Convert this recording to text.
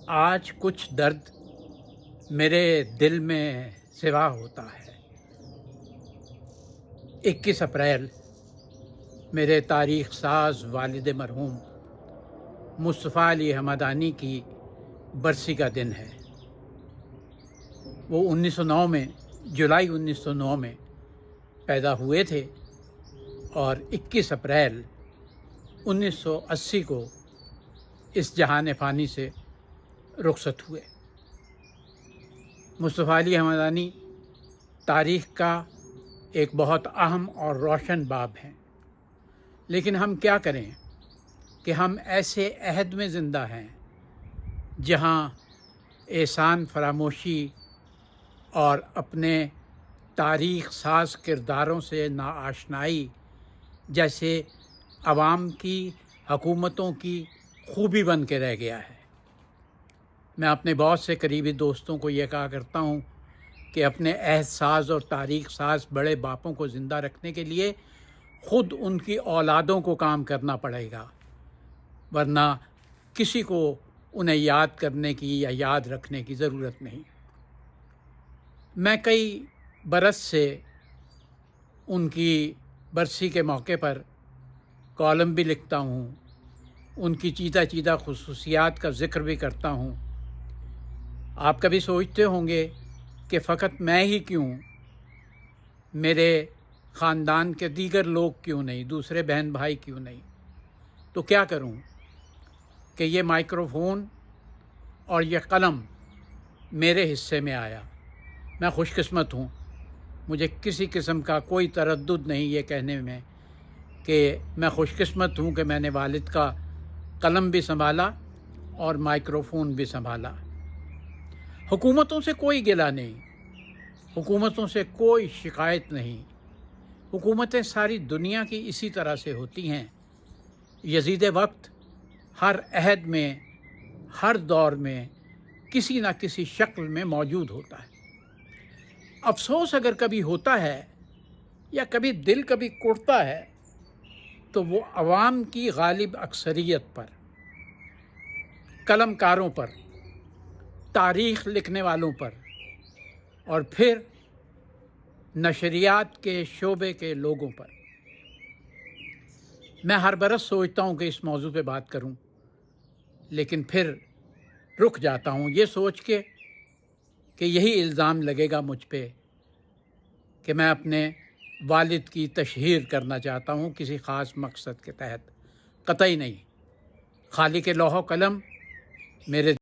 آج کچھ درد میرے دل میں سوا ہوتا ہے۔ 21 اپریل میرے تاریخ ساز والد مرحوم مصطفیٰ علی حمدانی کی برسی کا دن ہے۔ وہ 1909 میں جولائی 1909 میں پیدا ہوئے تھے اور 21 اپریل 1980 کو اس جہان فانی سے رخصت ہوئے۔ مصطفیٰ علی حمدانی تاریخ کا ایک بہت اہم اور روشن باب ہیں، لیکن ہم کیا کریں کہ ہم ایسے عہد میں زندہ ہیں جہاں احسان فراموشی اور اپنے تاریخ ساز کرداروں سے ناآشنائی جیسے عوام کی حکومتوں کی خوبی بن کے رہ گیا ہے۔ میں اپنے بہت سے قریبی دوستوں کو یہ کہا کرتا ہوں کہ اپنے عہد ساز اور تاریخ ساز بڑے باپوں کو زندہ رکھنے کے لیے خود ان کی اولادوں کو کام کرنا پڑے گا، ورنہ کسی کو انہیں یاد کرنے کی یا یاد رکھنے کی ضرورت نہیں۔ میں کئی برس سے ان کی برسی کے موقع پر کالم بھی لکھتا ہوں، ان کی چیدہ خصوصیات کا ذکر بھی کرتا ہوں۔ آپ کبھی سوچتے ہوں گے کہ فقط میں ہی کیوں، میرے خاندان کے دیگر لوگ کیوں نہیں، دوسرے بہن بھائی کیوں نہیں؟ تو کیا کروں کہ یہ مائکروفون اور یہ قلم میرے حصے میں آیا۔ میں خوش قسمت ہوں، مجھے کسی قسم کا کوئی تردد نہیں یہ کہنے میں کہ میں خوش قسمت ہوں کہ میں نے والد کا قلم بھی سنبھالا اور مائکروفون بھی سنبھالا۔ حکومتوں سے کوئی گلہ نہیں، حکومتوں سے کوئی شکایت نہیں۔ حکومتیں ساری دنیا کی اسی طرح سے ہوتی ہیں۔ یزید وقت ہر عہد میں، ہر دور میں کسی نہ کسی شکل میں موجود ہوتا ہے۔ افسوس اگر کبھی ہوتا ہے یا کبھی دل کڑتا ہے تو وہ عوام کی غالب اکثریت پر، قلم کاروں پر، تاریخ لکھنے والوں پر، اور پھر نشریات کے شعبے کے لوگوں پر۔ میں ہر برس سوچتا ہوں کہ اس موضوع پہ بات کروں، لیکن پھر رک جاتا ہوں یہ سوچ کے کہ یہی الزام لگے گا مجھ پہ کہ میں اپنے والد کی تشہیر کرنا چاہتا ہوں کسی خاص مقصد کے تحت۔ قطعی نہیں۔ خالق لوح و قلم میرے